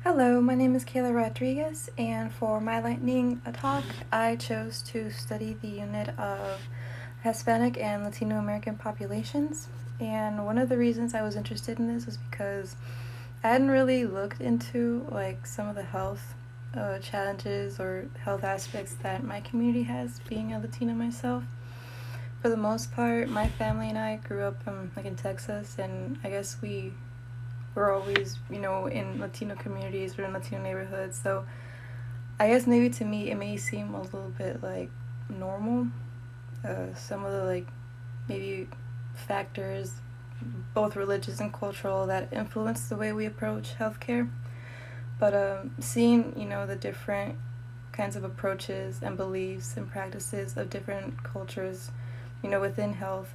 Hello, my name is Kayla Rodriguez, and for my lightning talk, I chose to study the unit of Hispanic and Latino American populations. And one of the reasons I was interested in this is because I hadn't really looked into some of the health challenges or health aspects that my community has, being a Latina myself. For the most part, my family and I grew up in Texas, and I guess we're always, in Latino communities or in Latino neighborhoods. So I guess maybe to me it may seem a little bit like normal. Some of the maybe factors, both religious and cultural, that influence the way we approach healthcare. But seeing, the different kinds of approaches and beliefs and practices of different cultures, within health,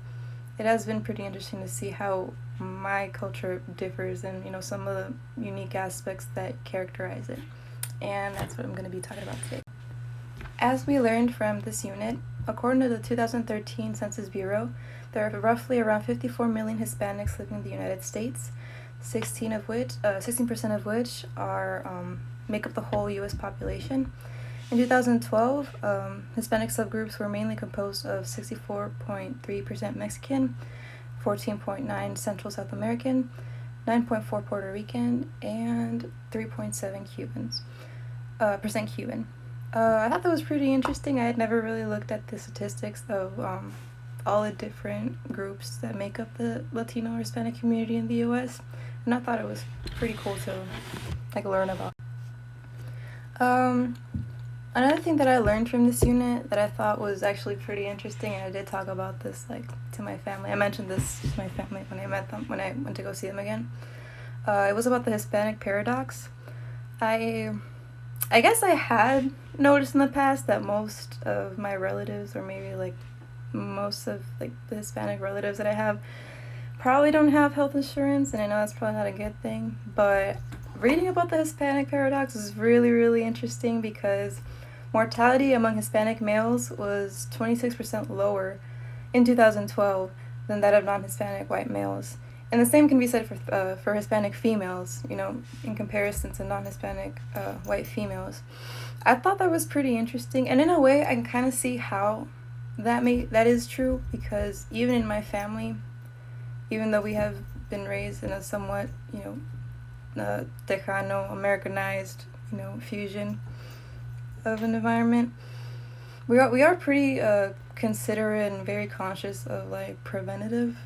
it has been pretty interesting to see how my culture differs and some of the unique aspects that characterize it. And that's what I'm going to be talking about today. As we learned from this unit, according to the 2013 Census Bureau, there are roughly around 54 million Hispanics living in the United States, 16% of which are make up the whole U.S. population. In 2012, Hispanic subgroups were mainly composed of 64.3% Mexican, 14.9% Central South American, 9.4% Puerto Rican, and 3.7% Cuban. I thought that was pretty interesting. I had never really looked at the statistics of all the different groups that make up the Latino or Hispanic community in the U.S., and I thought it was pretty cool to learn about. Another thing that I learned from this unit that I thought was actually pretty interesting, and I did talk about this to my family. I mentioned this to my family when I met them, when I went to go see them again. It was about the Hispanic paradox. I guess I had noticed in the past that most of my relatives, or maybe most of the Hispanic relatives that I have, probably don't have health insurance, and I know that's probably not a good thing. But reading about the Hispanic paradox is really, really interesting because mortality among Hispanic males was 26% lower in 2012 than that of non-Hispanic white males. And the same can be said for Hispanic females, in comparison to non-Hispanic white females. I thought that was pretty interesting, and in a way, I can kind of see how that is true, because even in my family, even though we have been raised in a somewhat, Tejano, Americanized, fusion of an environment, we are pretty considerate and very conscious of preventative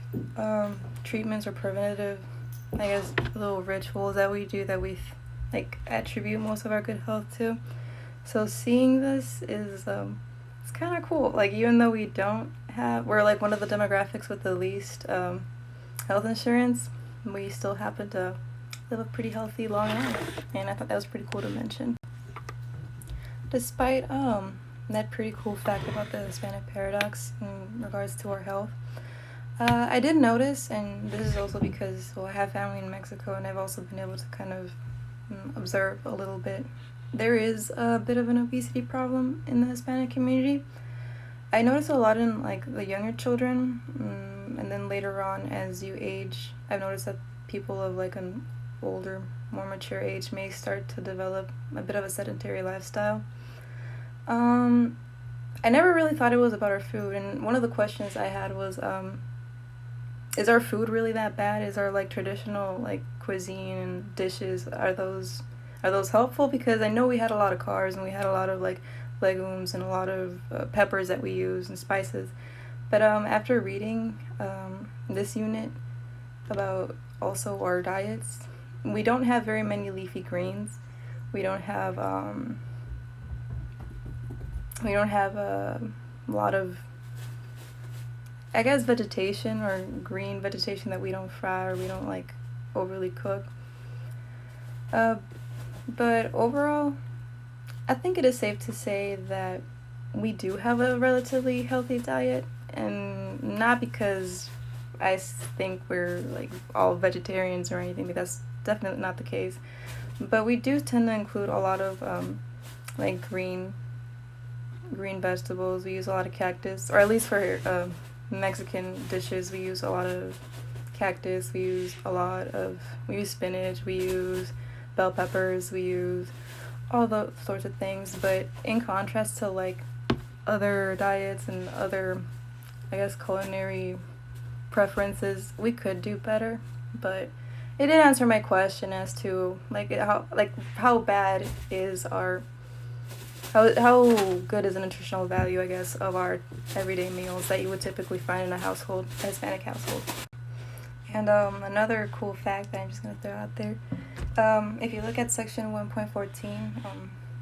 treatments or preventative, I guess, little rituals that we do that we attribute most of our good health to. So seeing this is it's kind of cool. Even though we're one of the demographics with the least health insurance, we still happen to live a pretty healthy long life, and I thought that was pretty cool to mention. Despite that pretty cool fact about the Hispanic paradox in regards to our health, I did notice, and this is also because I have family in Mexico, and I've also been able to kind of observe a little bit. There is a bit of an obesity problem in the Hispanic community. I notice a lot in the younger children, and then later on as you age, I've noticed that people of an older, more mature age may start to develop a bit of a sedentary lifestyle. I never really thought it was about our food, and one of the questions I had was, is our food really that bad? Is our traditional cuisine and dishes, are those helpful? Because I know we had a lot of carbs and we had a lot of legumes and a lot of peppers that we use and spices, but after reading this unit about also our diets, we don't have very many leafy greens. We don't have a lot of, I guess, vegetation or green vegetation that we don't fry or we don't overly cook. But overall, I think it is safe to say that we do have a relatively healthy diet, and not because I think we're all vegetarians or anything, but that's definitely not the case. But we do tend to include a lot of green vegetables. We use a lot of cactus, or at least for Mexican dishes, we use a lot of cactus. We use spinach. We use bell peppers, we use all those sorts of things. But in contrast to like other diets and other, I guess, culinary preferences, we could do better. But it did answer my question as to how bad is our how good is the nutritional value, I guess, of our everyday meals that you would typically find in a household, a Hispanic household. And another cool fact that I'm just gonna throw out there, if you look at section 1.14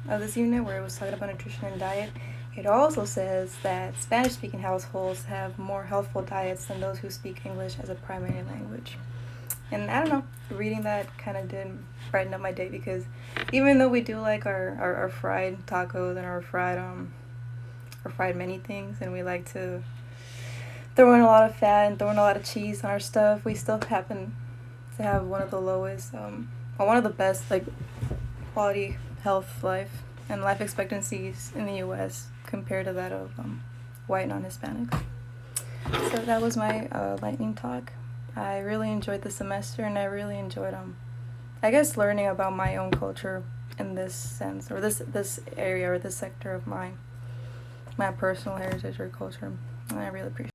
of this unit where it was talking about nutrition and diet, it also says that Spanish-speaking households have more healthful diets than those who speak English as a primary language. And I don't know, reading that kind of did brighten up my day, because even though we do like our fried tacos and our fried many things, and we like to throw in a lot of fat and throw in a lot of cheese on our stuff, we still happen to have one of the lowest, or one of the best, like, quality health life and life expectancies in the U.S. compared to that of white non-Hispanics. So that was my lightning talk. I really enjoyed the semester, and I really enjoyed I guess learning about my own culture in this sense, or this area or this sector of my personal heritage or culture. And I really appreciate it.